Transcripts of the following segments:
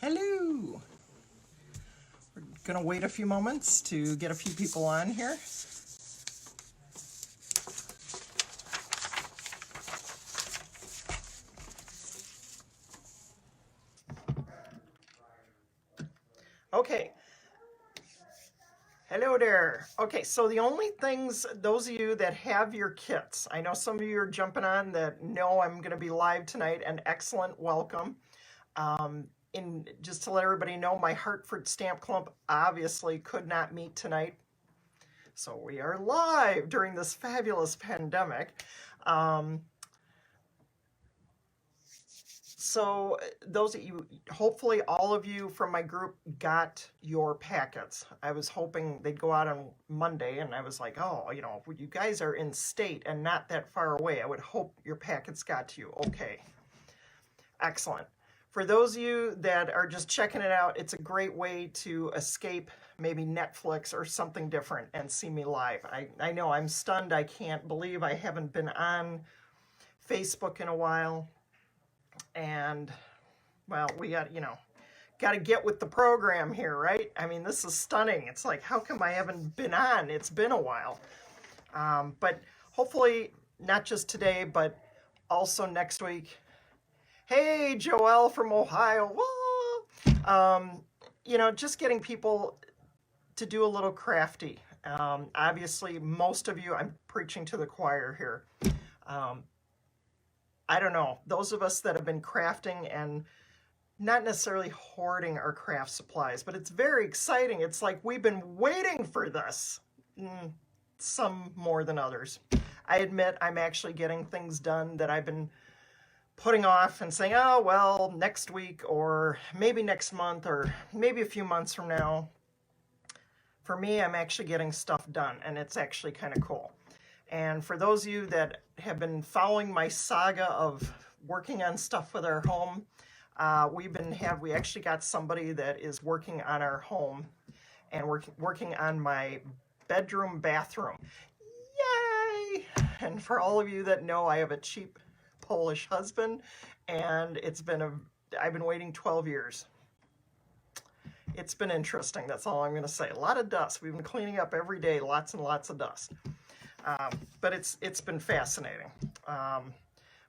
Hello. We're gonna wait a few moments to get a few people on here. Okay. Hello there. Okay, so the only things, those of you that have your kits, I know some of you are jumping on that know I'm going to be live tonight, and excellent welcome. Just to let everybody know, my Hartford Stamp Club obviously could not meet tonight. So we are live during this fabulous pandemic. So those of you, hopefully all of you from my group got your packets. I was hoping they'd go out on Monday, and I was like, oh, you know, you guys are in state and not that far away. I would hope your packets got to you. Okay. Excellent. For those of you that are just checking it out, it's a great way to escape maybe Netflix or something different and see me live. I know I'm stunned. I can't believe I haven't been on Facebook in a while. And, well, we got to get with the program here, right? I mean, this is stunning. It's like, how come I haven't been on? It's been a while. But hopefully, not just today, but also next week. Hey, Joelle from Ohio. Just getting people to do a little crafty. Obviously, most of you, I'm preaching to the choir here. I don't know, those of us that have been crafting and not necessarily hoarding our craft supplies, but it's very exciting. It's like we've been waiting for this, some more than others. I admit I'm actually getting things done that I've been putting off and saying, oh, well, next week or maybe next month or maybe a few months from now. For me, I'm actually getting stuff done, and it's actually kind of cool. And for those of you that have been following my saga of working on stuff with our home, we actually got somebody that is working on our home and working on my bedroom, bathroom. Yay! And for all of you that know, I have a cheap Polish husband, and I've been waiting 12 years. It's been interesting. That's all I'm going to say. A lot of dust. We've been cleaning up every day, lots and lots of dust. But it's been fascinating.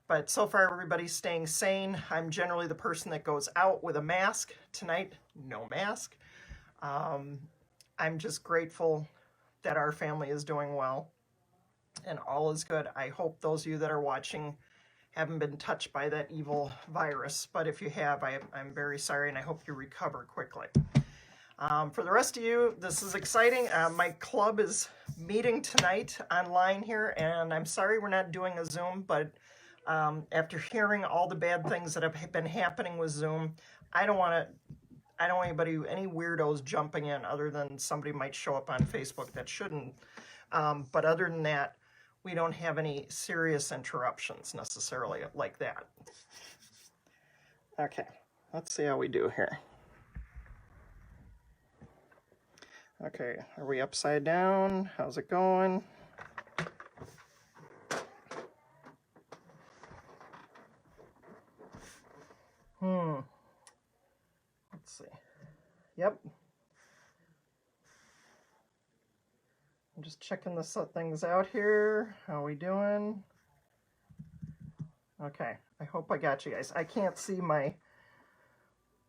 But so far, everybody's staying sane. I'm generally the person that goes out with a mask. Tonight, no mask. I'm just grateful that our family is doing well and all is good. I hope those of you that are watching haven't been touched by that evil virus. But if you have, I'm very sorry, and I hope you recover quickly. For the rest of you, this is exciting. My club is meeting tonight online here, and I'm sorry we're not doing a Zoom, but after hearing all the bad things that have been happening with Zoom, I don't want any weirdos jumping in, other than somebody might show up on Facebook that shouldn't. But other than that, we don't have any serious interruptions necessarily like that. Okay, let's see how we do here. Okay, are we upside down? How's it going? Let's see. Yep. I'm just checking things out here. How are we doing? Okay, I hope I got you guys. I can't see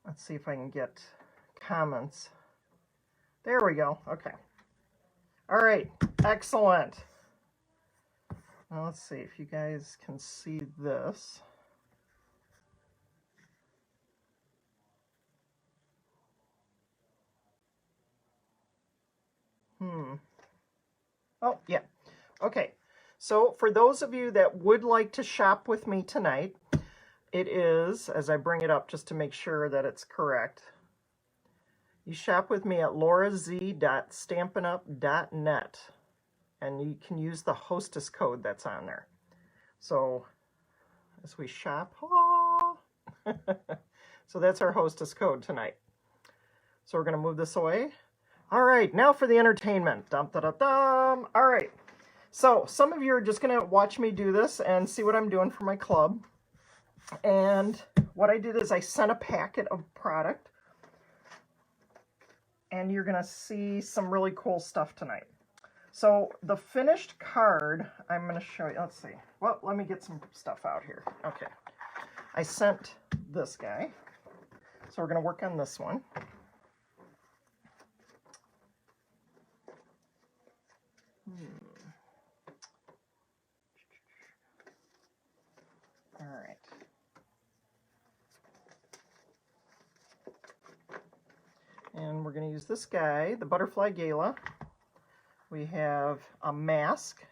let's see if I can get comments. There we go. Okay. All right. Excellent. Now let's see if you guys can see this. Oh, yeah. Okay. So for those of you that would like to shop with me tonight, it is, as I bring it up just to make sure that it's correct, you shop with me at LauraZStamps.net, and you can use the Hostess code that's on there. So as we shop, so that's our Hostess code tonight. So we're going to move this away. All right, now for the entertainment. Dum, da, da, dum. All right. So some of you are just going to watch me do this and see what I'm doing for my club. And what I did is I sent a packet of product and you're going to see some really cool stuff tonight. So the finished card, I'm going to show you. Let's see. Well, let me get some stuff out here. Okay. I sent this guy. So we're going to work on this one. All right. And we're going to use this guy, the Butterfly Gala. We have a mask,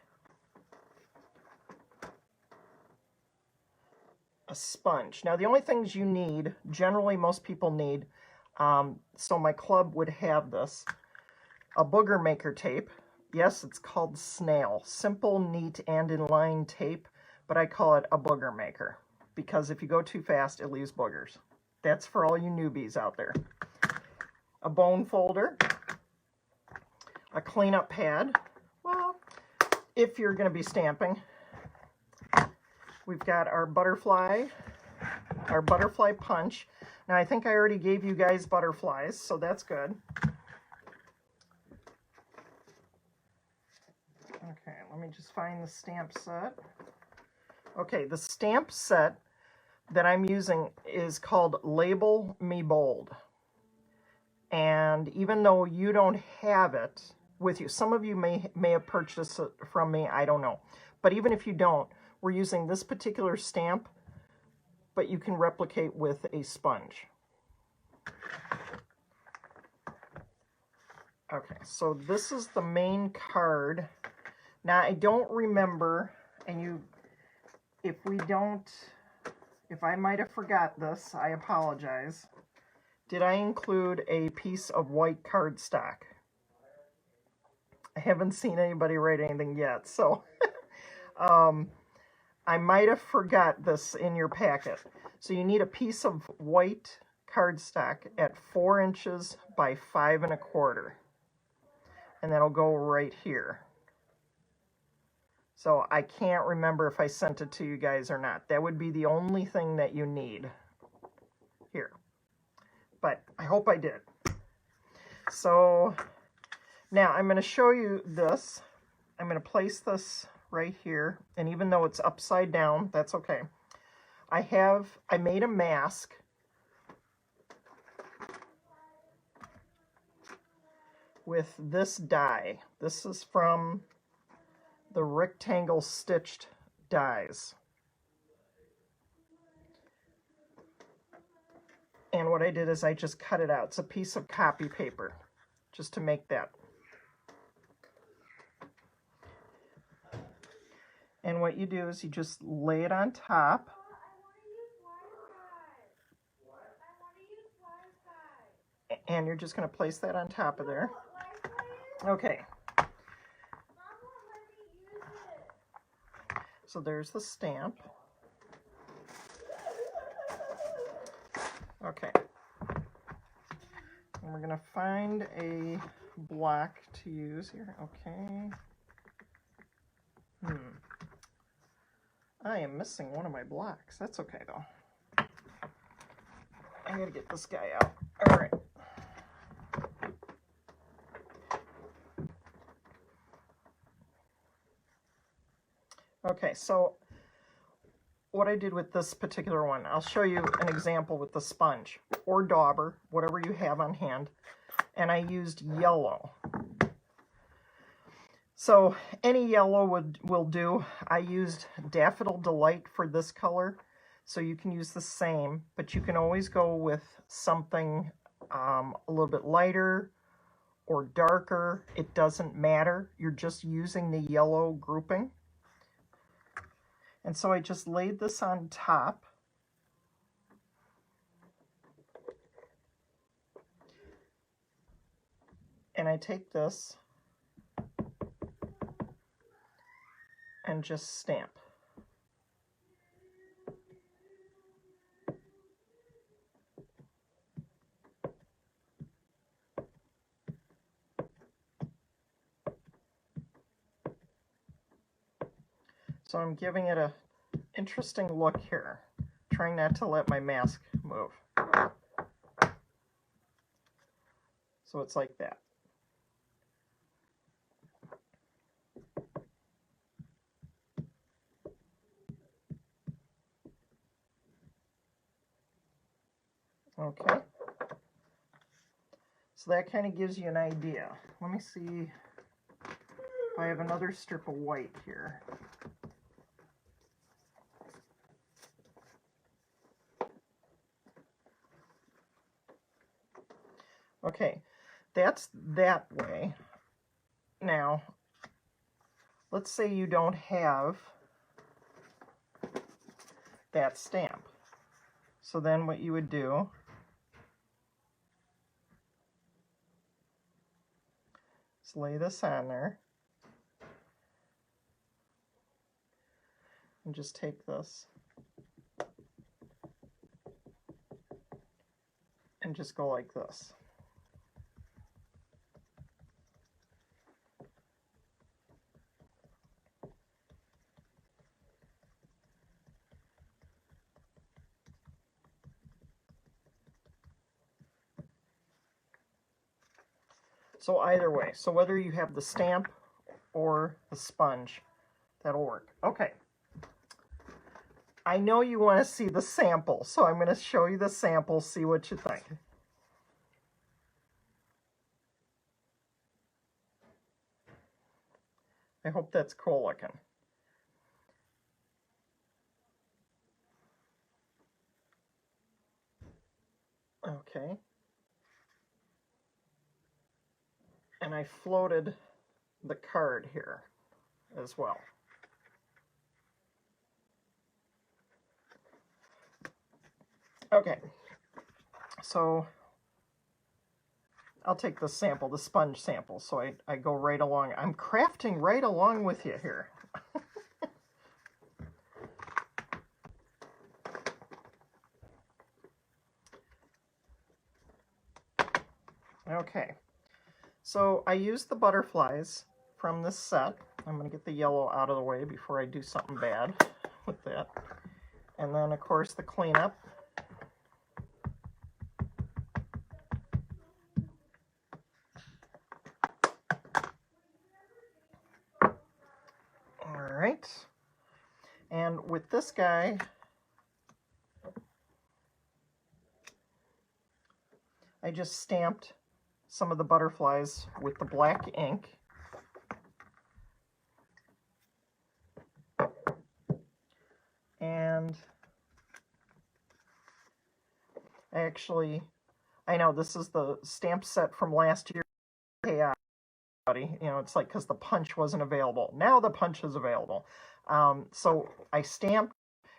a sponge. Now the only things you need, generally most people need, so my club would have this, a booger maker tape. Yes, it's called Snail. Simple, neat, and in-line tape, but I call it a booger maker because if you go too fast, it leaves boogers. That's for all you newbies out there. A bone folder, a cleanup pad. Well, if you're going to be stamping, we've got our butterfly punch. Now, I think I already gave you guys butterflies, so that's good. Okay, let me just find the stamp set. Okay, the stamp set that I'm using is called Label Me Bold. And even though you don't have it with you, some of you may have purchased it from me, I don't know. But even if you don't, we're using this particular stamp, but you can replicate with a sponge. Okay, so this is the main card. Now, I don't remember, and if I might have forgot this, I apologize. Did I include a piece of white cardstock? I haven't seen anybody write anything yet, so I might have forgot this in your packet. So you need a piece of white cardstock at 4 inches by 5 1/4. And that'll go right here. So I can't remember if I sent it to you guys or not. That would be the only thing that you need here. But I hope I did. So now I'm going to show you this. I'm going to place this right here. And even though it's upside down, that's okay. I made a mask with this die. This is from the rectangle stitched dies. And what I did is I just cut it out. It's a piece of copy paper, just to make that. And what you do is you just lay it on top. And you're just going to place that on top of there. Okay. So there's the stamp. Okay. And we're going to find a block to use here. Okay. I am missing one of my blocks. That's okay, though. I got to get this guy out. All right. Okay, so what I did with this particular one, I'll show you an example with the sponge or dauber, whatever you have on hand, and I used yellow. So any yellow will do. I used Daffodil Delight for this color, so you can use the same, but you can always go with something a little bit lighter or darker. It doesn't matter. You're just using the yellow grouping. And so I just laid this on top. And I take this and just stamp. So I'm giving it a interesting look here, trying not to let my mask move. So it's like that. Okay. So that kind of gives you an idea. Let me see if I have another strip of white here. Okay, that's that way. Now, let's say you don't have that stamp. So then what you would do is lay this on there and just take this and just go like this. So either way, so whether you have the stamp or the sponge, that'll work. Okay. I know you want to see the sample, so I'm going to show you the sample, see what you think. I hope that's cool looking. Okay. And I floated the card here as well. Okay, so I'll take the sample, the sponge sample, so I go right along. I'm crafting right along with you here. Okay, so I used the butterflies from this set. I'm going to get the yellow out of the way before I do something bad with that. And then, of course, the cleanup. All right. And with this guy, I just stamped some of the butterflies with the black ink. And I know this is the stamp set from last year. Hey, you know, it's like because the punch wasn't available. Now the punch is available. So I stamped,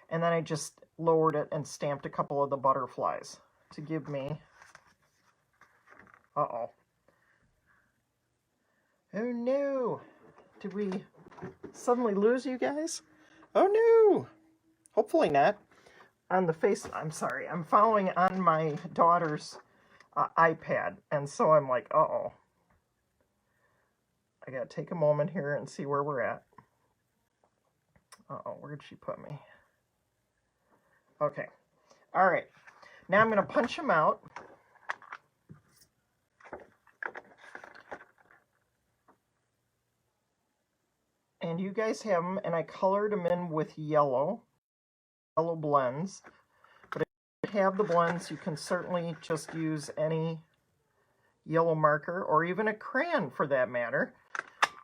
and then I just lowered it and stamped a couple of the butterflies to give me... Uh-oh. Oh no! Did we suddenly lose you guys? Oh no! Hopefully not. On the face, I'm sorry, I'm following on my daughter's iPad, and so I'm like, uh-oh. I gotta take a moment here and see where we're at. Uh-oh, where'd she put me? Okay. All right. Now I'm gonna punch them out. And you guys have them, and I colored them in with yellow blends. But if you have the blends, you can certainly just use any yellow marker, or even a crayon for that matter.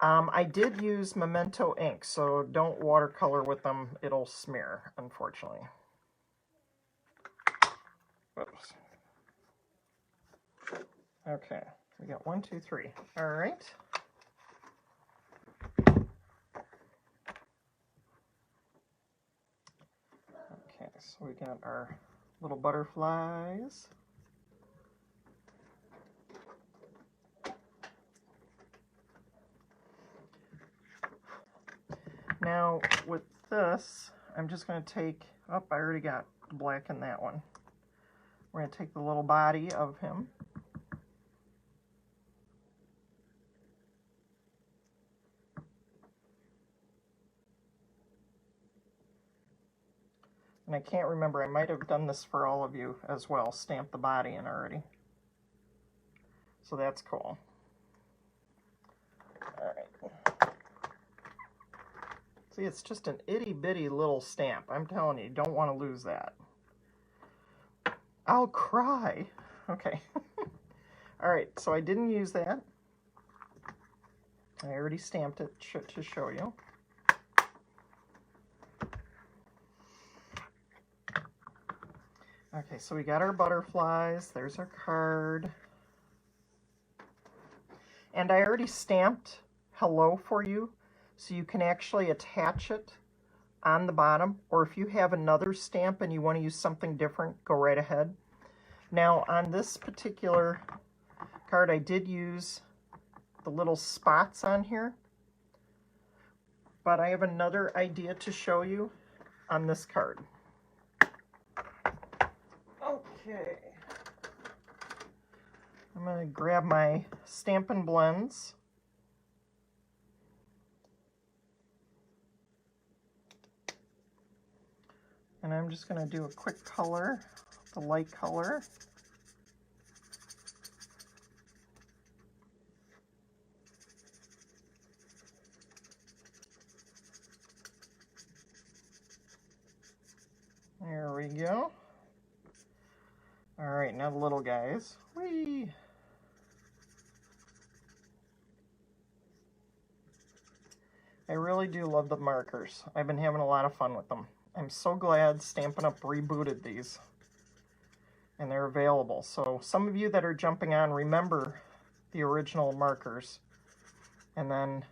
I did use Memento ink, so don't watercolor with them. It'll smear, unfortunately. Whoops. Okay, we got 1, 2, 3. All right. Okay, so we got our little butterflies. Now with this, I'm just going to take, oh, I already got black in that one. We're going to take the little body of him. And I can't remember, I might have done this for all of you as well, stamp the body in already. So that's cool. All right. See, it's just an itty bitty little stamp. I'm telling you, you don't want to lose that. I'll cry. Okay. All right, so I didn't use that. I already stamped it to show you. Okay, so we got our butterflies. There's our card. And I already stamped hello for you, so you can actually attach it on the bottom. Or if you have another stamp and you want to use something different, go right ahead. Now, on this particular card, I did use the little spots on here. But I have another idea to show you on this card. Okay. I'm going to grab my Stampin' Blends. And I'm just going to do a quick color, the light color. There we go. All right, now the little guys. Whee! I really do love the markers. I've been having a lot of fun with them. I'm so glad Stampin' Up! Rebooted these. And they're available. So some of you that are jumping on, remember the original markers. And then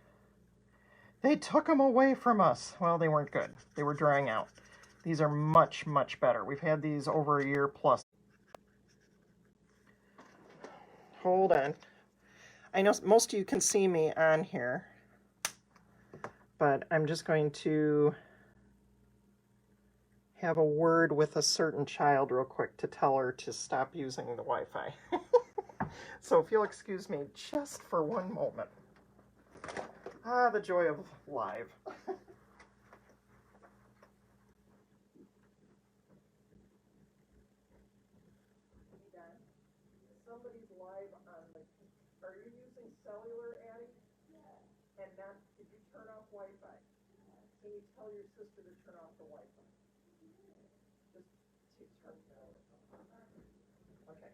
they took them away from us. Well, they weren't good. They were drying out. These are much, much better. We've had these over a year plus. Hold on. I know most of you can see me on here, but I'm just going to have a word with a certain child real quick to tell her to stop using the Wi-Fi. So if you'll excuse me just for one moment. Ah, the joy of live. Somebody's live on the... Are you using cellular, Addie? Yeah. And not... Did you turn off Wi-Fi? Can you tell your sister to turn off the Wi-Fi? Just turn it off. Okay.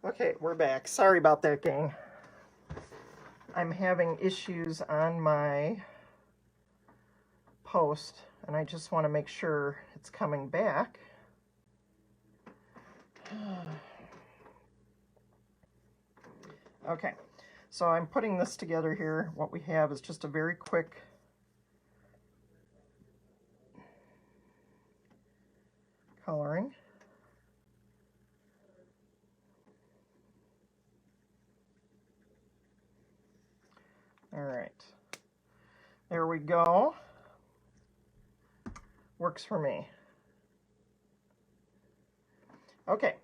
Okay, we're back. Sorry about that, gang. I'm having issues on my post, and I just want to make sure it's coming back. Okay, so I'm putting this together here. What we have is just a very quick coloring. All right, there we go. Works for me. Okay.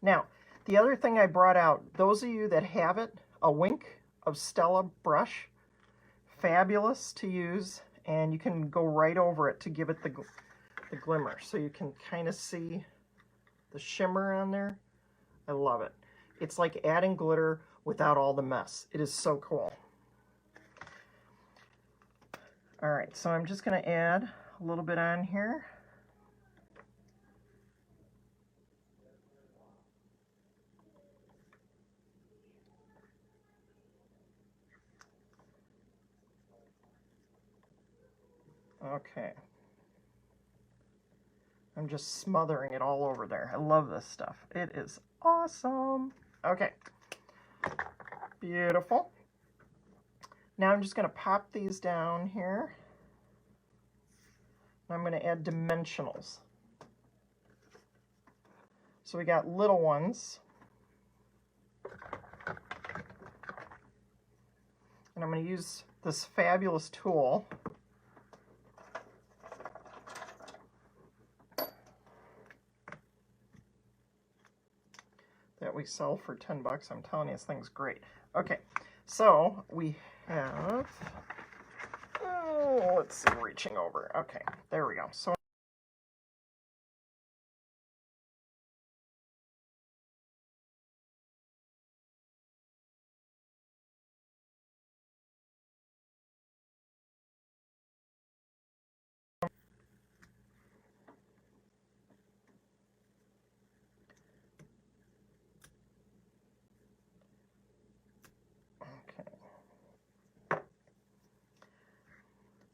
Now, the other thing I brought out, those of you that have it, a Wink of Stella brush, fabulous to use, and you can go right over it to give it the glimmer. So you can kind of see the shimmer on there. I love it. It's like adding glitter without all the mess. It is so cool. All right, so I'm just going to add a little bit on here. Okay. I'm just smothering it all over there. I love this stuff. It is awesome. Okay. Beautiful. Now I'm just going to pop these down here. I'm going to add dimensionals. So we got little ones. And I'm going to use this fabulous tool. That we sell for 10 bucks. I'm telling you, this thing's great. Okay, So we have, oh, let's see, reaching over. Okay, there we go. So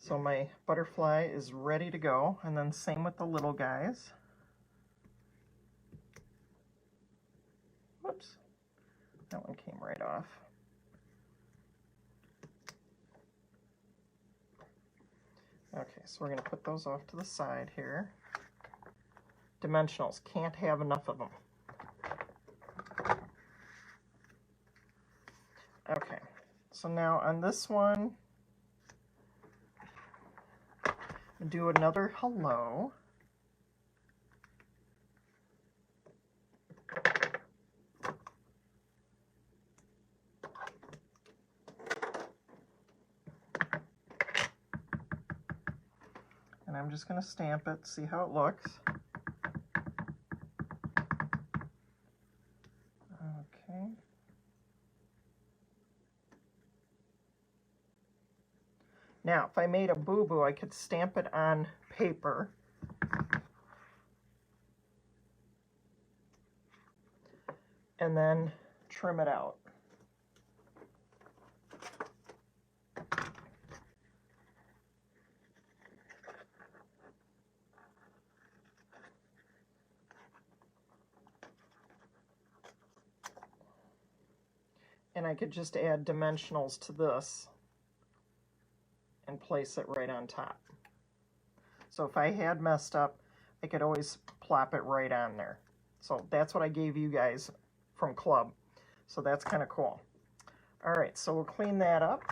So my butterfly is ready to go, and then same with the little guys. Whoops, that one came right off. Okay, so we're going to put those off to the side here. Dimensionals, can't have enough of them. Okay, so now on this one, do another hello. And I'm just going to stamp it, see how it looks. Okay. Now, if I made a boo-boo, I could stamp it on paper. And then trim it out. And I could just add dimensionals to this and place it right on top. So if I had messed up, I could always plop it right on there. So that's what I gave you guys from Club. So that's kind of cool. All right, so we'll clean that up.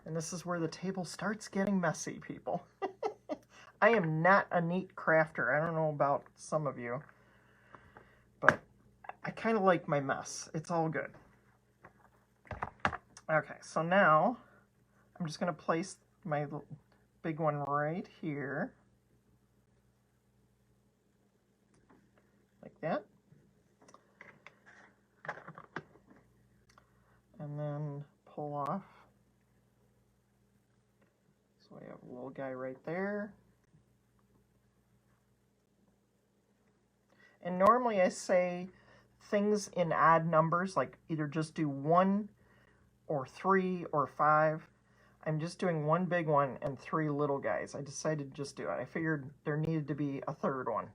And this is where the table starts getting messy, people. I am not a neat crafter. I don't know about some of you, but I kind of like my mess. It's all good. Okay, so now I'm just going to place my big one right here. Like that. And then pull off. So we have a little guy right there. And normally I say things in odd numbers, like either just do 1 or 3 or 5. I'm just doing one big one and 3 little guys. I decided to just do it. I figured there needed to be a third one.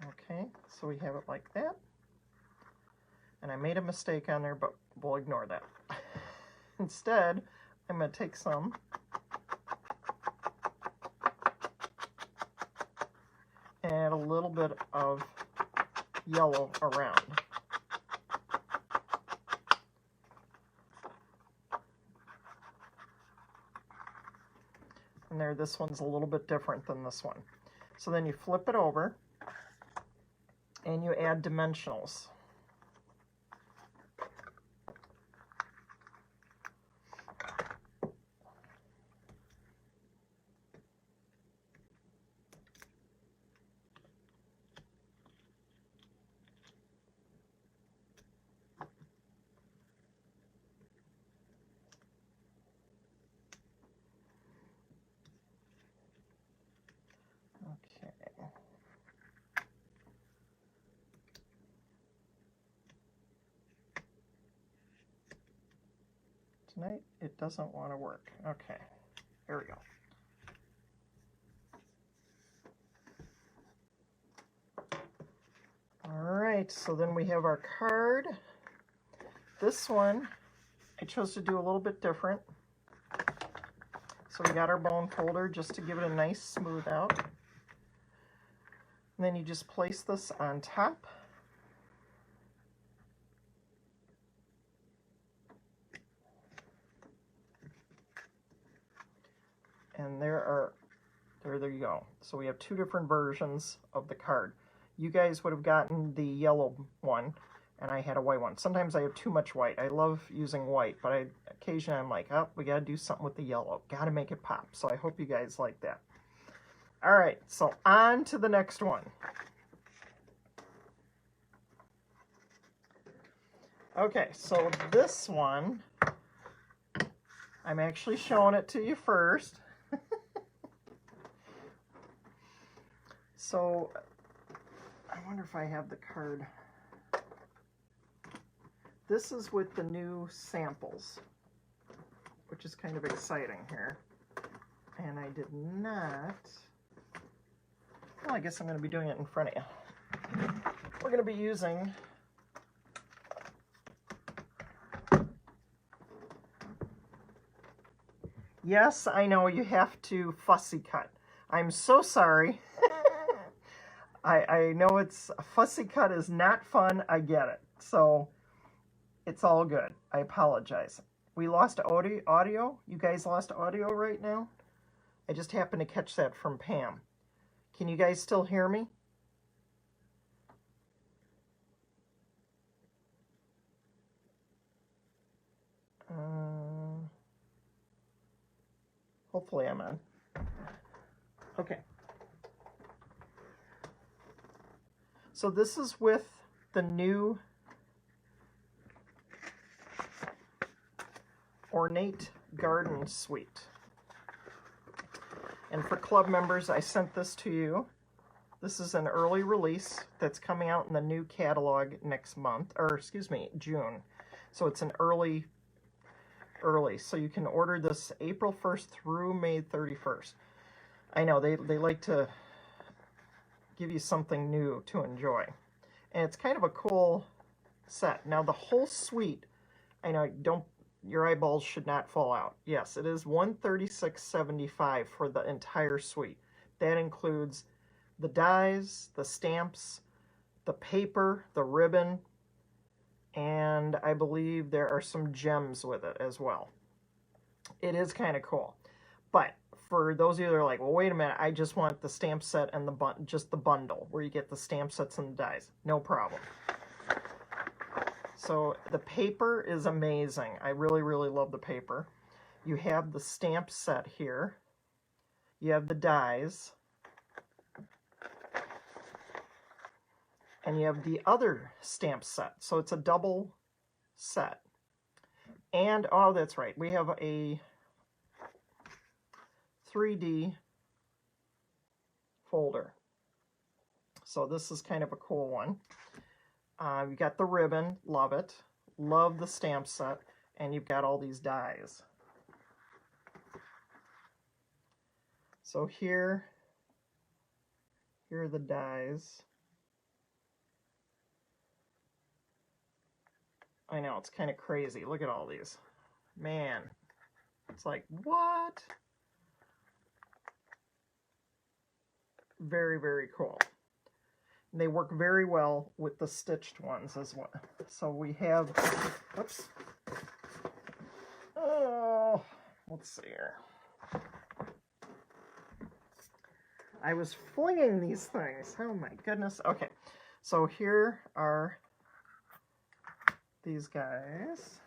Okay, so we have it like that. And I made a mistake on there, but we'll ignore that. Instead, I'm going to take some and add a little bit of yellow around. And there, this one's a little bit different than this one. So then you flip it over and you add dimensionals. Okay. Tonight, it doesn't want to work. Okay, here we go. All right, so then we have our card. This one, I chose to do a little bit different. So we got our bone folder just to give it a nice smooth out. And then you just place this on top. And there you go. So we have 2 different versions of the card. you guys would have gotten the yellow one, and I had a white one. Sometimes I have too much white. I love using white, but occasionally I'm like, oh, we got to do something with the yellow. Got to make it pop. So I hope you guys like that. All right, so on to the next one. Okay, so this one, I'm actually showing it to you first. So I wonder if I have the card. This is with the new samples, which is kind of exciting here. And I did not... Well, I guess I'm going to be doing it in front of you. We're going to be using... Yes, I know you have to fussy cut. I'm so sorry. I know it's a fussy cut is not fun. I get it. So it's all good. I apologize. We lost audio. You guys lost audio right now? I just happened to catch that from Pam. Can you guys still hear me? Hopefully I'm on. Okay. So this is with the new Ornate Garden Suite. And for club members, I sent this to you. This is an early release that's coming out in the new catalog next month, or excuse me, June. So it's an early. So you can order this April 1st through May 31st. I know, they like to give you something new to enjoy. And it's kind of a cool set. Now the whole suite, I know, your eyeballs should not fall out. Yes, it is $136.75 for the entire suite. That includes the dies, the stamps, the paper, the ribbon, and I believe there are some gems with it as well. It is kind of cool. But for those of you that are like, well, wait a minute, I just want the stamp set and just the bundle where you get the stamp sets and the dies. No problem. So the paper is amazing. I really, really love the paper. You have the stamp set here. You have the dies. And you have the other stamp set. So it's a double set. And, oh, that's right, we have a 3D folder. So this is kind of a cool one. You got the ribbon, love it. Love the stamp set. And you've got all these dies. So here are the dies. I know, it's kind of crazy. Look at all these. Man, it's like, what? Very, very cool. And they work very well with the stitched ones as well. So we have, whoops. Oh, let's see here. I was flinging these things. Oh my goodness. Okay, so here are these guys.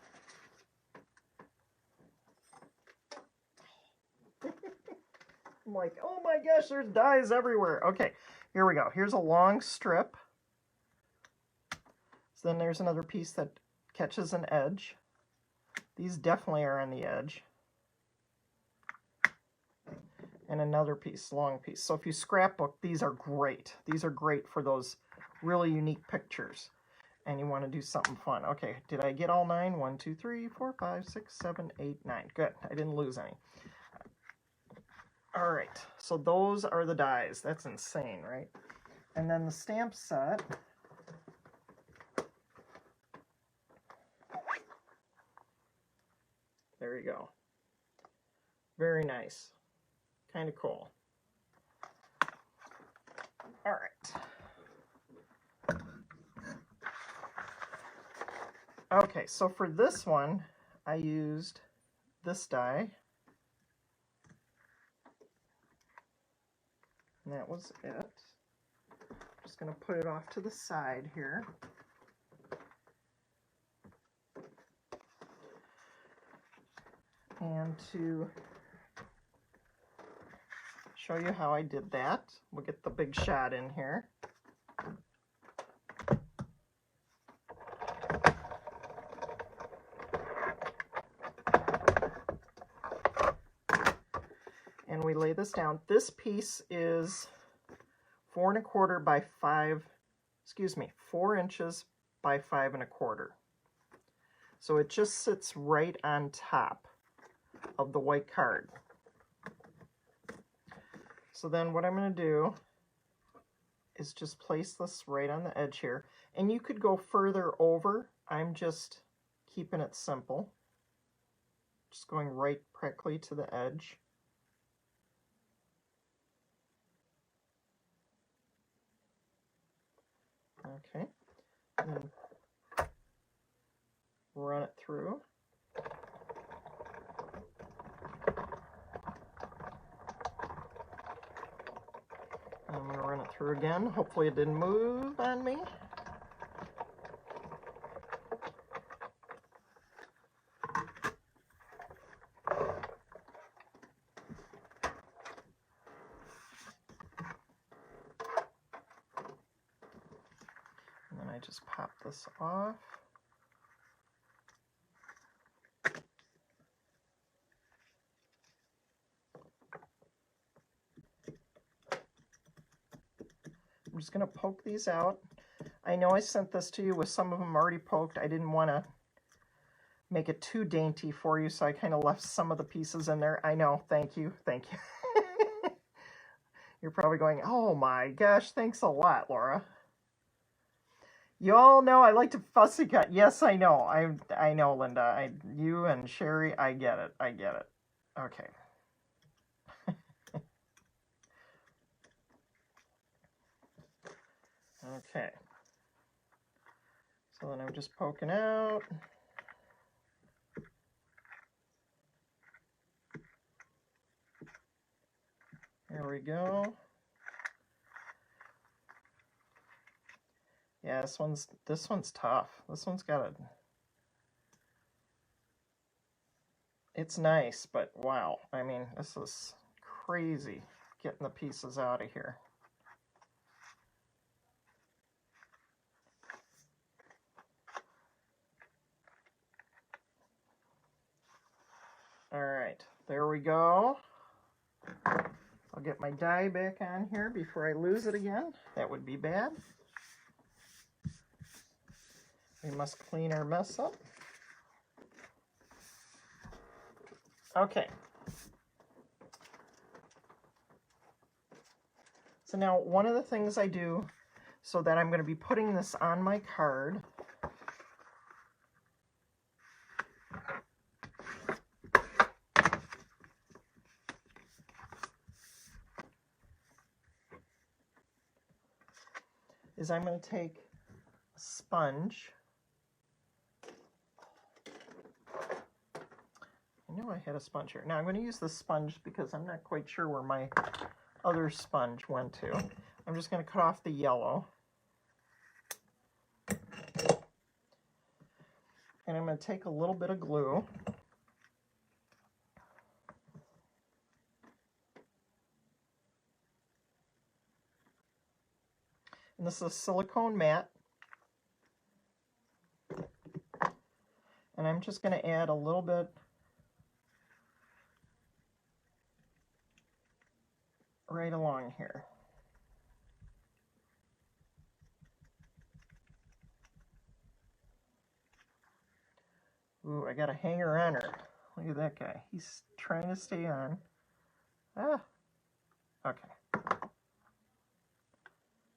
I'm like, oh my gosh, there's dies everywhere. Okay, here we go. Here's a long strip. So then there's another piece that catches an edge. These definitely are on the edge. And another piece, long piece. So if you scrapbook, these are great. These are great for those really unique pictures. And you want to do something fun. Okay, did I get all 9? 1, 2, 3, 4, 5, 6, 7, 8, 9. Good, I didn't lose any. All right, so those are the dies. That's insane, right? And then the stamp set. There you go. Very nice. Kind of cool. All right. Okay, so for this one, I used this die. And that was it. just going to put it off to the side here. And to show you how I did that, we'll get the big shot in here. And we lay this down. This piece is 4 1/4 by 4 inches by 5 1/4. So it just sits right on top of the white card. So then what I'm going to do is just place this right on the edge here. And you could go further over. I'm just keeping it simple. Just going right practically to the edge. Okay, and then run it through. I'm going to run it through again. Hopefully it didn't move on me. And then I just pop this off. I'm just going to poke these out. I know I sent this to you with some of them already poked. I didn't want to make it too dainty for you, so I kind of left some of the pieces in there. I know, thank you, thank you. You're probably going, oh my gosh, thanks a lot, Laura. You all know I like to fussy cut. Yes, I know. I know, Linda. You and Sherry, I get it. I get it. Okay. Okay. So then I'm just poking out. There we go. Yeah, this one's tough. This one's got a... It's nice, but wow. I mean, this is crazy getting the pieces out of here. All right, there we go. I'll get my die back on here before I lose it again. That would be bad. We must clean our mess up. Okay. So now one of the things I do so that I'm going to be putting this on my card is I'm going to take a sponge. I knew I had a sponge here. Now I'm going to use this sponge because I'm not quite sure where my other sponge went to. I'm just going to cut off the yellow. And I'm going to take a little bit of glue. And this is a silicone mat. And I'm just going to add a little bit right along here. Ooh, I got a hanger on her. Look at that guy. He's trying to stay on. Ah, okay.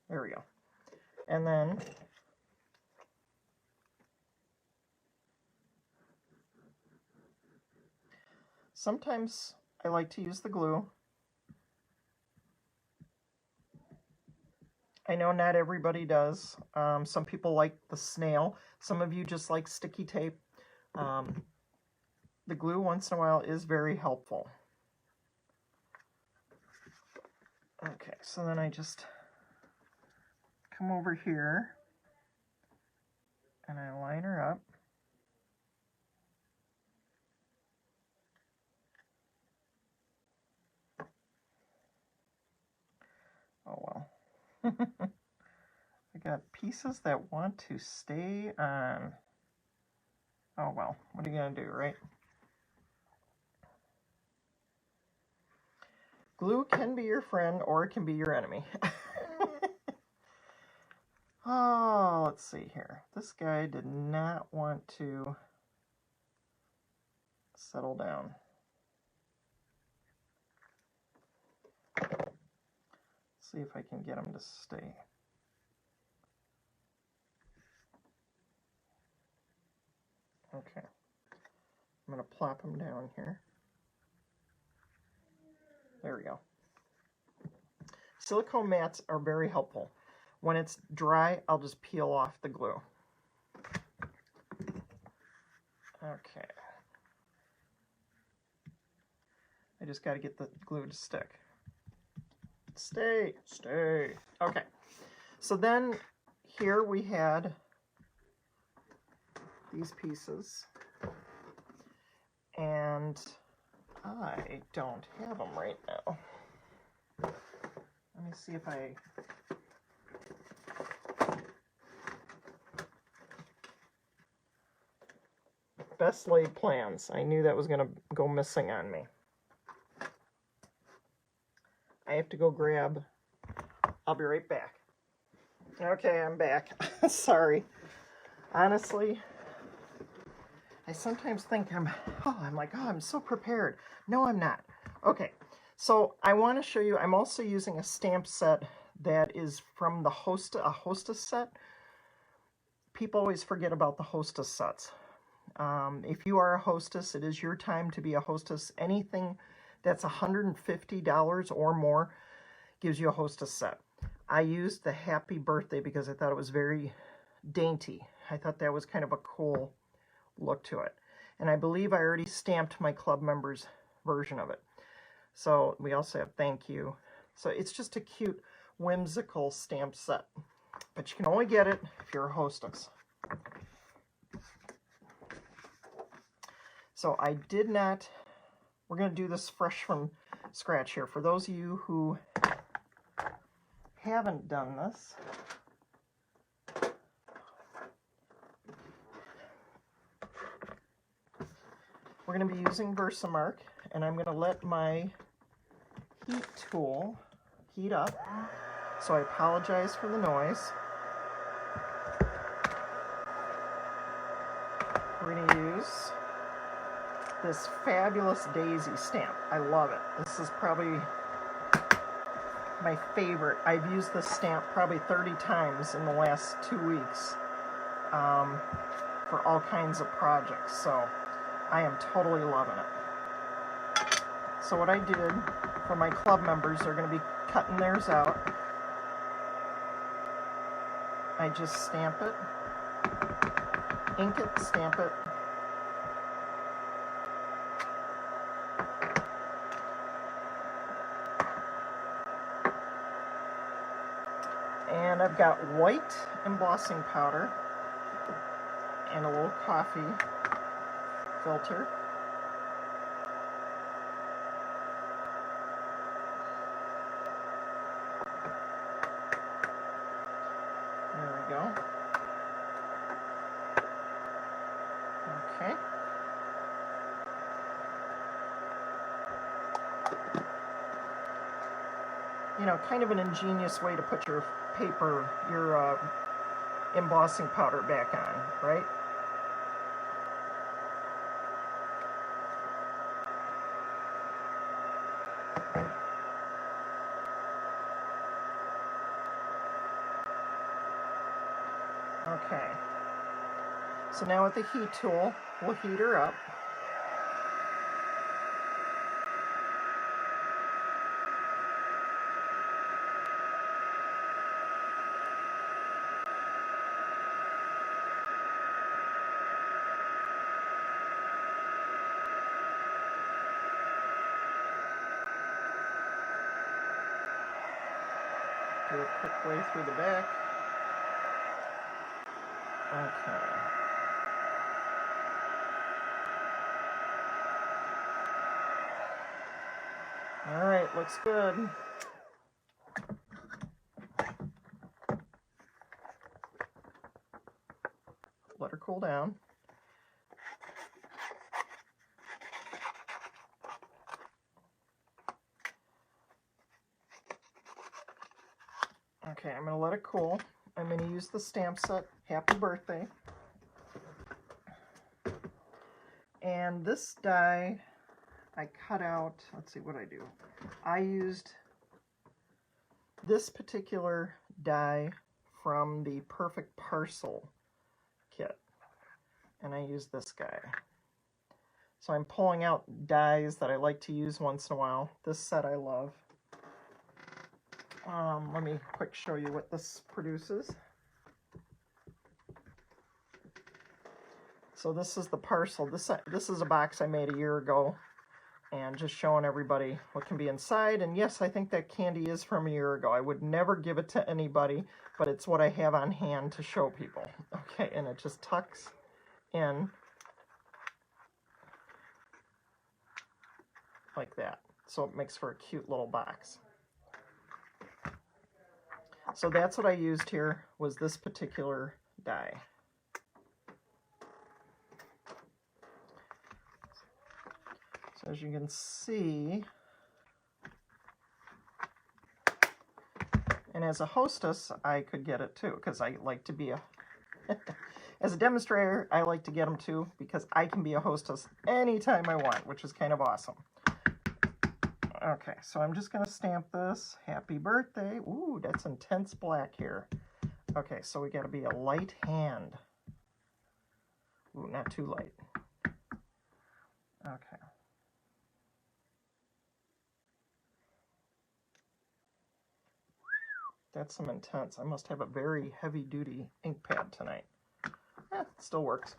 There we go. And then sometimes I like to use the glue. I know not everybody does. Some people like the snail. Some of you just like sticky tape. The glue once in a while is very helpful. Okay, so then I just come over here and I line her up. Oh well. I got pieces that want to stay on. Oh well, what are you gonna do, right? Glue can be your friend or it can be your enemy. Oh, let's see here. This guy did not want to settle down. See if I can get him to stay. Okay. I'm going to plop him down here. There we go. Silicone mats are very helpful. When it's dry, I'll just peel off the glue. Okay. I just got to get the glue to stick. Stay, stay. Okay. So then here we had these pieces. And I don't have them right now. Let me see if I... Best laid plans. I knew that was going to go missing on me. I have to go grab... I'll be right back. Okay, I'm back. Sorry. Honestly, I sometimes think I'm like, oh, I'm so prepared. No, I'm not. Okay, so I want to show you, I'm also using a stamp set that is from the a Hostess set. People always forget about the Hostess sets. If you are a hostess, it is your time to be a hostess. Anything that's $150 or more gives you a Hostess set. I used the Happy Birthday because I thought it was very dainty. I thought that was kind of a cool look to it. And I believe I already stamped my club members' version of it. So we also have thank you. So it's just a cute, whimsical stamp set. But you can only get it if you're a hostess. So I did not, we're going to do this fresh from scratch here. For those of you who haven't done this, we're going to be using Versamark, and I'm going to let my heat tool heat up. So I apologize for the noise. We're going to use this fabulous daisy stamp. I love it. This is probably my favorite. I've used this stamp probably 30 times in the last 2 weeks for all kinds of projects. So I am totally loving it. So what I did for my club members, they're going to be cutting theirs out. I just stamp it, ink it, stamp it. And I've got white embossing powder and a little coffee filter. There we go. Okay. You know, kind of an ingenious way to put your paper, your embossing powder back on, right? Okay. So now with the heat tool, we'll heat her up. Do a quick way through the back. Okay. All right, looks good. Let her cool down. Okay, I'm gonna let it cool. I'm gonna use the stamp set, Happy Birthday. And this die, I cut out, let's see what I do. I used this particular die from the Perfect Parcel kit. And I use this guy. So I'm pulling out dies that I like to use once in a while. This set I love. Let me quick show you what this produces. So this is the parcel. This is a box I made a year ago, and just showing everybody what can be inside. And yes, I think that candy is from a year ago. I would never give it to anybody, but it's what I have on hand to show people. Okay, and it just tucks in like that. So it makes for a cute little box. So that's what I used here, was this particular die. So as you can see, and as a hostess, I could get it too, because I like to be a, as a demonstrator, I like to get them too, because I can be a hostess anytime I want, which is kind of awesome. Okay, so I'm just going to stamp this. Happy birthday. Ooh, that's intense black here. Okay, so we got to be a light hand. Ooh, not too light. Okay. That's some intense. I must have a very heavy-duty ink pad tonight. Eh, it still works.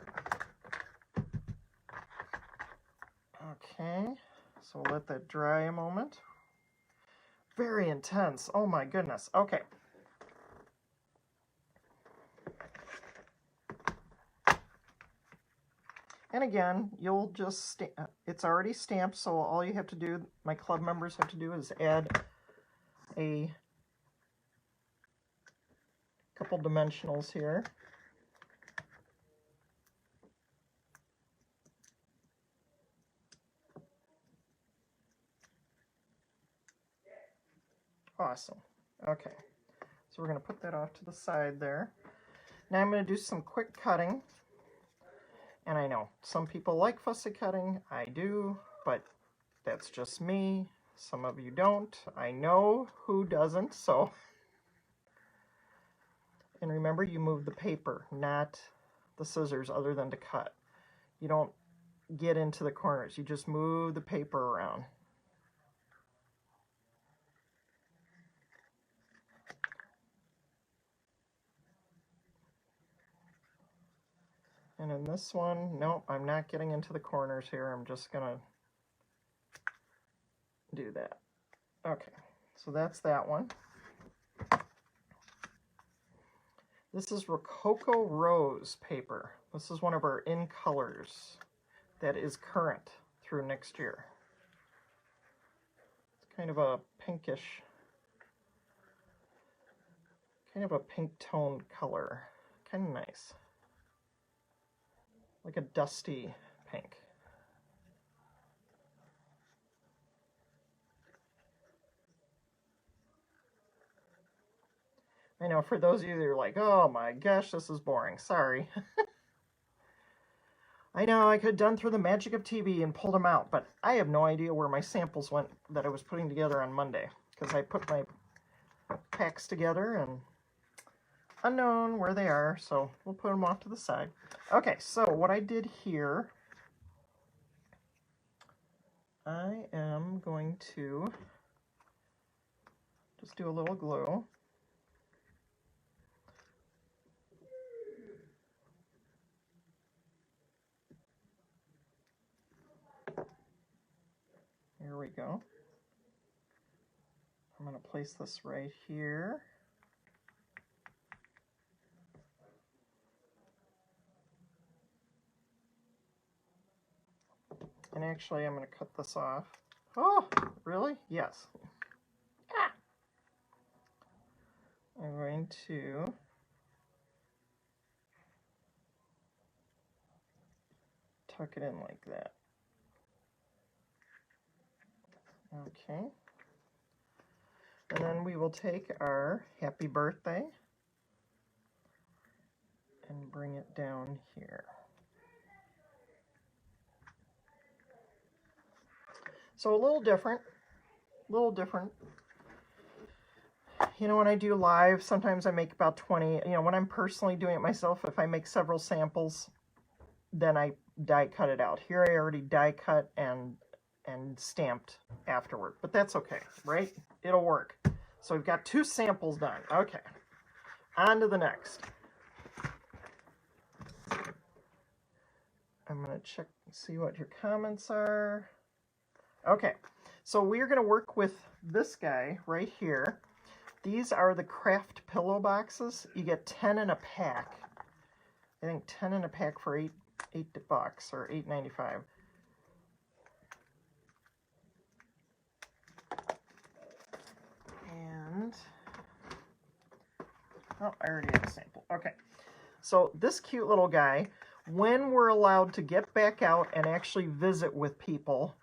Okay, so we'll let that dry a moment. Very intense. Oh my goodness. Okay. And again, you'll just, it's already stamped, so all you have to do, my club members have to do, is add a couple dimensionals here. Awesome. Okay, so we're going to put that off to the side there. Now I'm going to do some quick cutting. And I know some people like fussy cutting. I do, but that's just me. Some of you don't. I know who doesn't, so. And remember, you move the paper, not the scissors, other than to cut. You don't get into the corners. You just move the paper around. And in this one, nope, I'm not getting into the corners here. I'm just gonna do that. Okay, so that's that one. This is Rococo Rose paper. This is one of our in colors that is current through next year. It's kind of a pinkish, kind of a pink toned color. Kind of nice. Like a dusty pink. I know, for those of you that are like, oh my gosh, this is boring. Sorry. I know, I could have done through the magic of TV and pulled them out, but I have no idea where my samples went that I was putting together on Monday, because I put my packs together and unknown where they are, so we'll put them off to the side. Okay, so what I did here, I am going to just do a little glue. Here we go. I'm going to place this right here. And actually, I'm going to cut this off. Oh, really? Yes. Ah. I'm going to tuck it in like that. Okay. And then we will take our happy birthday and bring it down here. So a little different, You know, when I do live, sometimes I make about 20. You know, when I'm personally doing it myself, if I make several samples, then I die cut it out. Here I already die cut and stamped afterward, but that's okay, right? It'll work. So we've got 2 samples done. Okay, on to the next. I'm going to check and see what your comments are. Okay, so we're going to work with this guy right here. These are the craft pillow boxes. You get 10 in a pack. I think 10 in a pack for $8 or $8.95. And oh, I already have a sample. Okay, so this cute little guy, when we're allowed to get back out and actually visit with people,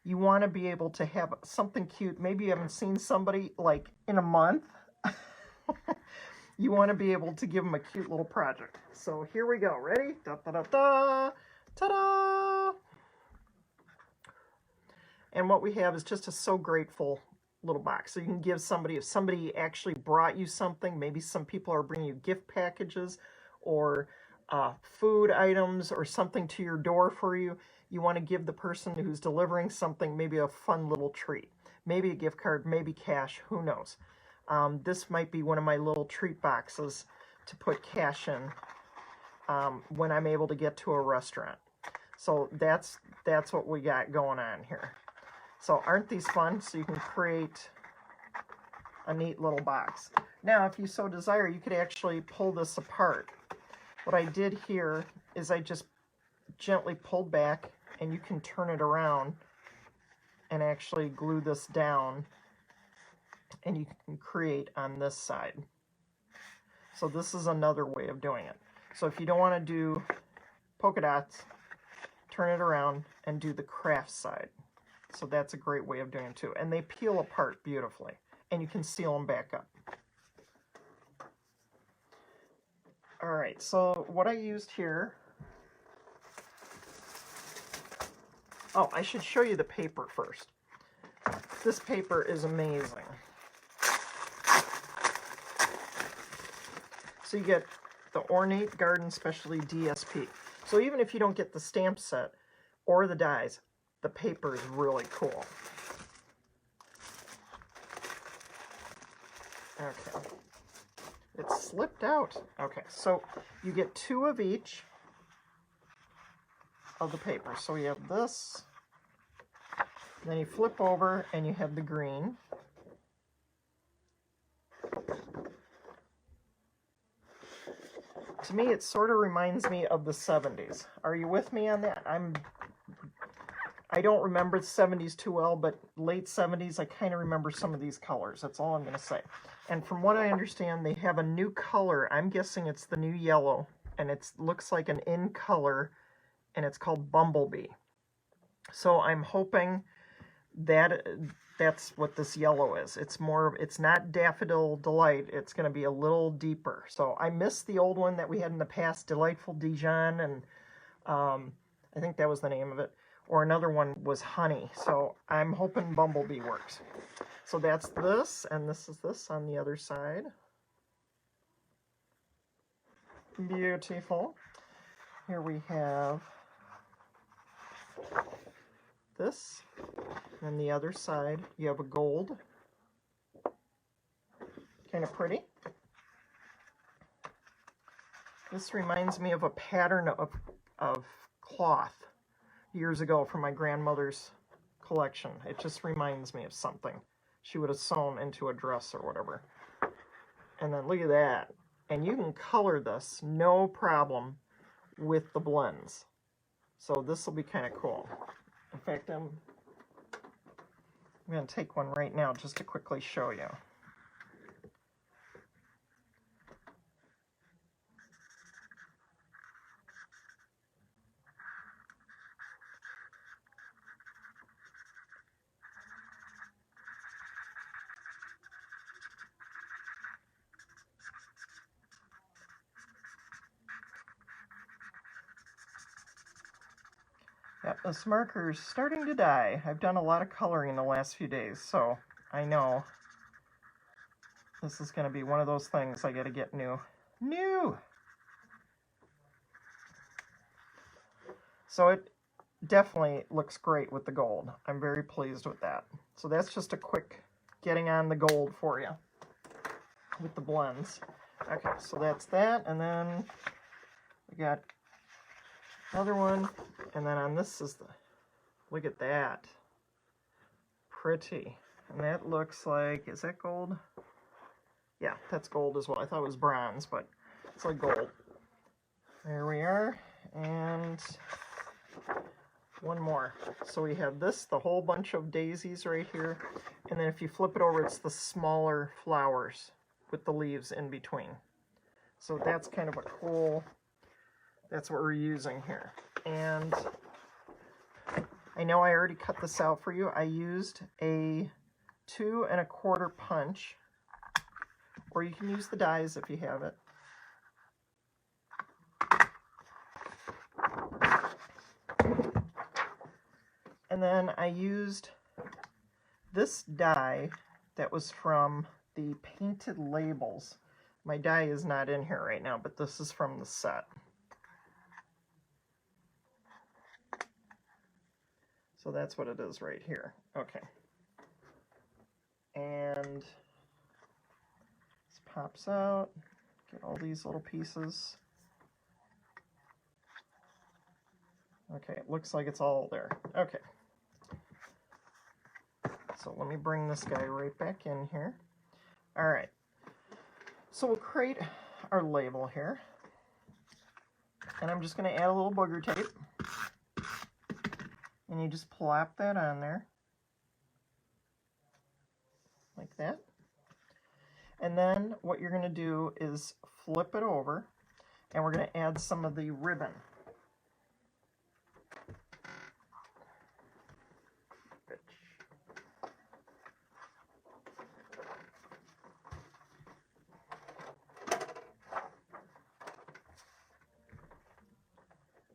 you want to be able to have something cute. Maybe you haven't seen somebody like in a month. You want to be able to give them a cute little project. So here we go. Ready? Da da da da. Ta-da! And what we have is just a so grateful little box. So you can give somebody, if somebody actually brought you something, maybe some people are bringing you gift packages or food items or something to your door for you. You want to give the person who's delivering something maybe a fun little treat. Maybe a gift card, maybe cash, who knows. This might be one of my little treat boxes to put cash in when I'm able to get to a restaurant. So that's what we got going on here. So aren't these fun? So you can create a neat little box. Now, if you so desire, you could actually pull this apart. What I did here is I just gently pulled back, and you can turn it around and actually glue this down, and you can create on this side. So this is another way of doing it. So if you don't want to do polka dots, turn it around and do the craft side. So that's a great way of doing it too. And they peel apart beautifully, and you can seal them back up. All right, so what I used here, oh, I should show you the paper first. This paper is amazing. So you get the Ornate Garden Specialty DSP. So even if you don't get the stamp set or the dies, the paper is really cool. Okay. It slipped out. Okay, so you get 2 of each of the paper. So you have this, then you flip over and you have the green. To me, it sort of reminds me of the 70s. Are you with me on that? I don't remember the 70s too well, but late 70s, I kind of remember some of these colors. That's all I'm going to say. And from what I understand, they have a new color. I'm guessing it's the new yellow, and it looks like an in color, and it's called Bumblebee. So I'm hoping that that's what this yellow is. It's not Daffodil Delight. It's going to be a little deeper. So I missed the old one that we had in the past, Delightful Dijon, and I think that was the name of it. Or another one was Honey. So I'm hoping Bumblebee works. So that's this, and this is this on the other side. Beautiful. Here we have this, and the other side you have a gold. Kind of pretty. This reminds me of a pattern of cloth years ago from my grandmother's collection. It just reminds me of something she would have sewn into a dress or whatever. And then look at that. And you can color this no problem with the blends. So this will be kind of cool. In fact, I'm going to take one right now just to quickly show you. Yep, this marker's starting to die. I've done a lot of coloring the last few days, so I know this is going to be one of those things I got to get new. So it definitely looks great with the gold. I'm very pleased with that. So that's just a quick getting on the gold for you with the blends. Okay, so that's that, and then we got another one, and then on this is the, look at that. Pretty. And that looks like, is that gold? Yeah, that's gold as well. I thought it was bronze, but it's like gold. There we are, and one more. So we have this, the whole bunch of daisies right here, and then if you flip it over, it's the smaller flowers with the leaves in between. So that's kind of a cool, that's what we're using here. And I know I already cut this out for you. I used a 2 1/4 punch, or you can use the dies if you have it. And then I used this die that was from the Painted Labels. My die is not in here right now, but this is from the set. So that's what it is right here. Okay. And this pops out. Get all these little pieces. Okay, it looks like it's all there. Okay. So let me bring this guy right back in here. All right. So we'll create our label here. And I'm just going to add a little booger tape. And you just plop that on there. Like that. And then what you're going to do is flip it over. And we're going to add some of the ribbon.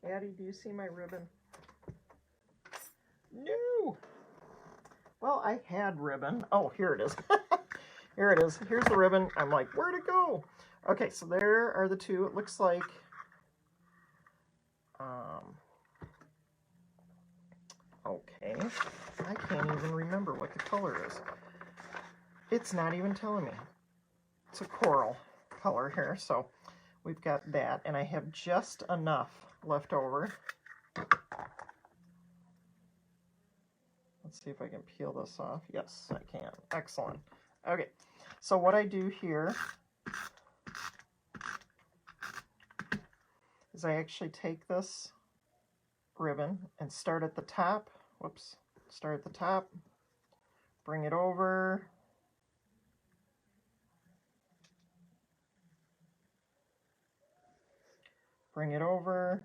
Addie, do you see my ribbon? No! Well, I had ribbon. Oh, here it is. Here it is. Here's the ribbon. I'm like, where'd it go? Okay, so there are the two. It looks like... okay. I can't even remember what the color is. It's not even telling me. It's a coral color here, so we've got that. And I have just enough left over. Let's see if I can peel this off. Yes, I can. Excellent. Okay, so what I do here is I actually take this ribbon and start at the top. Whoops. Start at the top. Bring it over. Bring it over.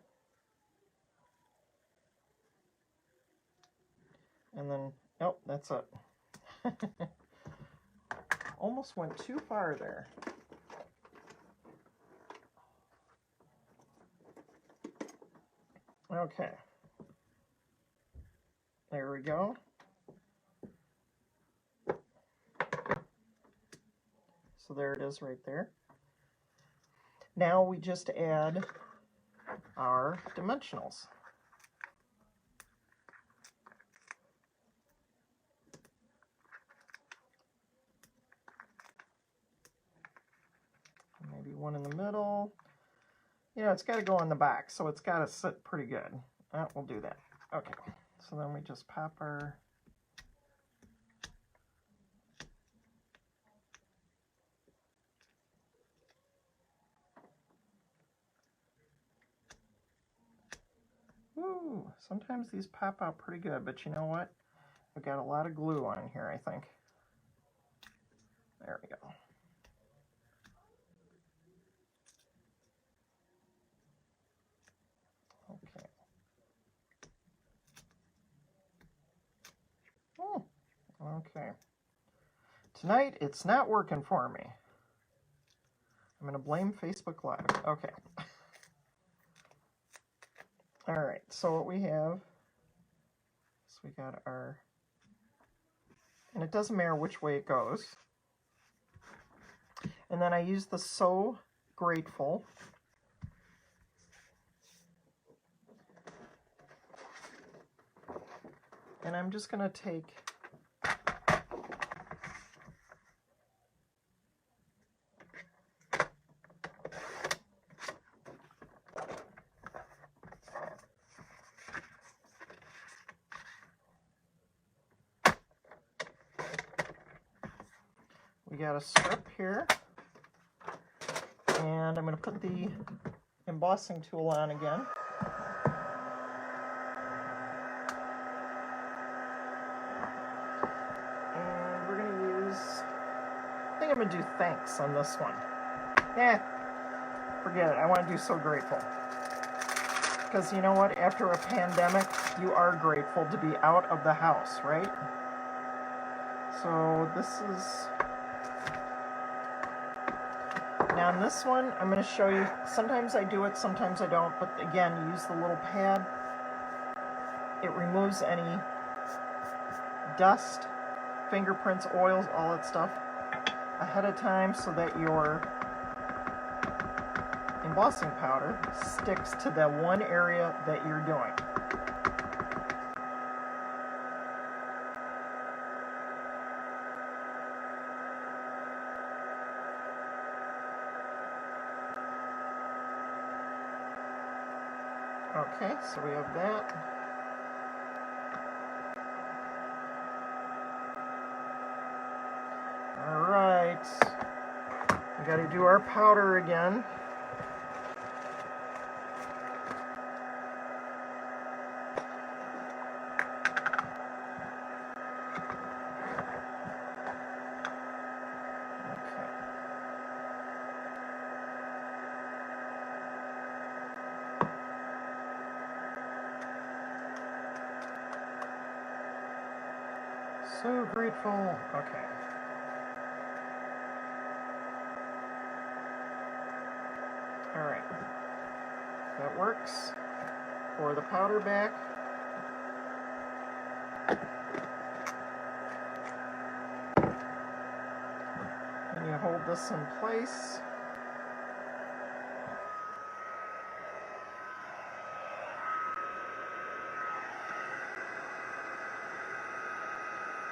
And then, oh, that's it. Almost went too far there. Okay. There we go. So there it is right there. Now we just add our dimensionals. Maybe one in the middle. You know, it's got to go on the back, so it's got to sit pretty good. We'll do that. Okay, so then we just pop our... Ooh, sometimes these pop out pretty good, but you know what? I've got a lot of glue on here, I think. There we go. Okay. Oh, okay. Tonight, it's not working for me. I'm going to blame Facebook Live. Okay. All right, so what we have, so we got our, and it doesn't matter which way it goes. And then I use the So Grateful. And I'm just going to take we got a strip here, and I'm going to put the embossing tool on again. And we're going to use, I think I'm going to do thanks on this one. Forget it. I want to do So Grateful. Because you know what? After a pandemic, you are grateful to be out of the house, right? So this is... Now on this one, I'm going to show you, sometimes I do it, sometimes I don't, but again, you use the little pad. It removes any dust, fingerprints, oils, all that stuff ahead of time so that your embossing powder sticks to the one area that you're doing. Okay, so we have that. All right, we got to do our powder again. So grateful. Okay. All right. That works. Pour the powder back. And you hold this in place.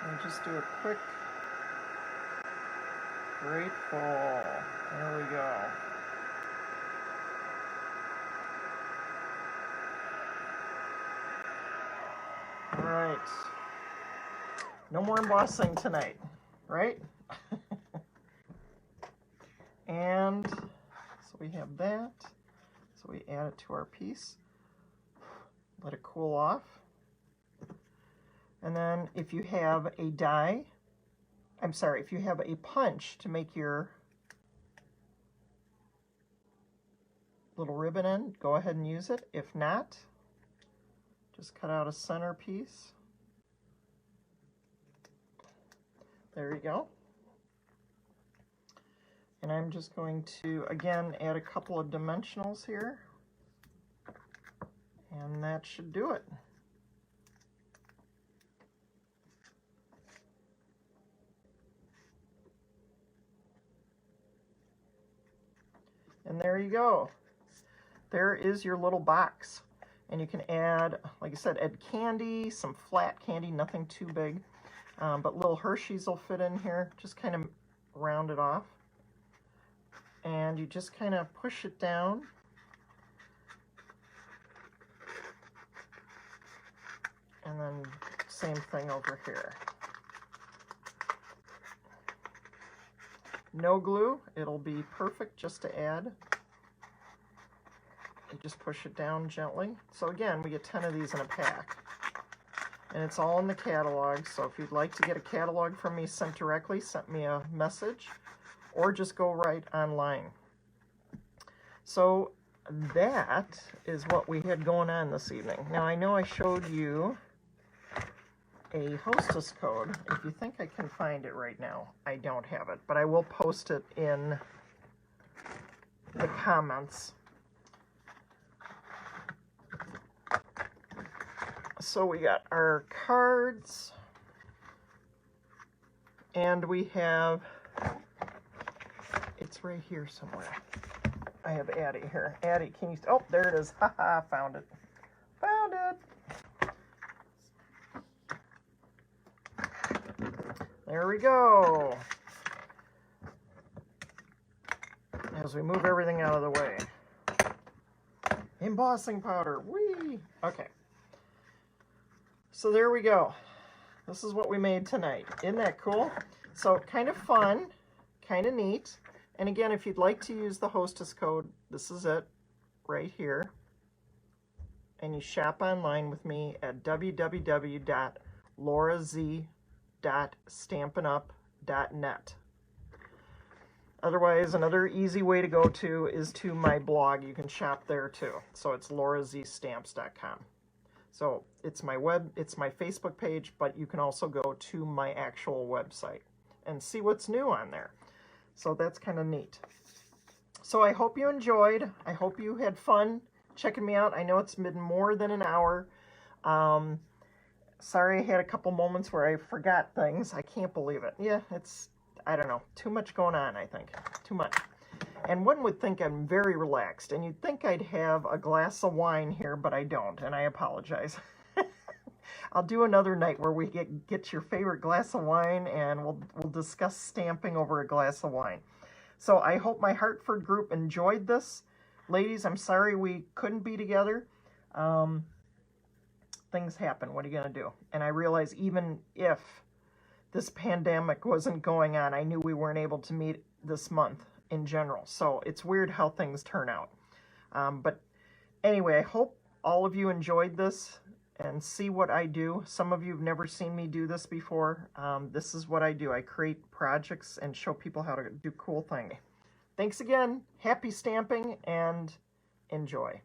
And just do a quick grateful. There we go. All right. No more embossing tonight, right? And so we have that. So we add it to our piece. Let it cool off. And then if you have a die, if you have a punch to make your little ribbon in, go ahead and use it. If not, just cut out a center piece. There you go. And I'm just going to, again, add a couple of dimensionals here. And that should do it. And there you go. There is your little box. And you can add, like I said, add candy, some flat candy, nothing too big. But little Hershey's will fit in here. Just kind of round it off. And you just kind of push it down. And then same thing over here. No glue, it'll be perfect just to add You just push it down gently. So again, we get 10 of these in a pack. And it's all in the catalog, so if you'd like to get a catalog from me sent directly, send me a message, or just go right online. So that is what we had going on this evening. Now, I know I showed you a Hostess code. If you think I can find it right now, I don't have it, but I will post it in the comments. So we got our cards, and we have, it's right here somewhere. I have Addie here. Addie, can you, oh, there it is. Haha, found it. Found it. There we go. As we move everything out of the way. Embossing powder, whee! Okay. So there we go. This is what we made tonight. Isn't that cool? So kind of fun, kind of neat. And again, if you'd like to use the Hostess code, this is it right here. And you shop online with me at www.LauraZStamps.net. Otherwise, another easy way to go to is to my blog. You can shop there too. So it's LauraZStamps.com. So it's my Facebook page, but you can also go to my actual website and see what's new on there. So that's kind of neat. So I hope you enjoyed. I hope you had fun checking me out. I know it's been more than an hour. Sorry I had a couple moments where I forgot things. I can't believe it. Yeah, it's, I don't know, too much going on, I think. Too much. And one would think I'm very relaxed, and you'd think I'd have a glass of wine here, but I don't, and I apologize. I'll do another night where we get your favorite glass of wine, and we'll discuss stamping over a glass of wine. So I hope my Hartford group enjoyed this. Ladies, I'm sorry we couldn't be together. Things happen. What are you going to do? And I realize even if this pandemic wasn't going on, I knew we weren't able to meet this month in general. So it's weird how things turn out. But anyway, I hope all of you enjoyed this and see what I do. Some of you have never seen me do this before. This is what I do. I create projects and show people how to do cool things. Thanks again. Happy stamping and enjoy.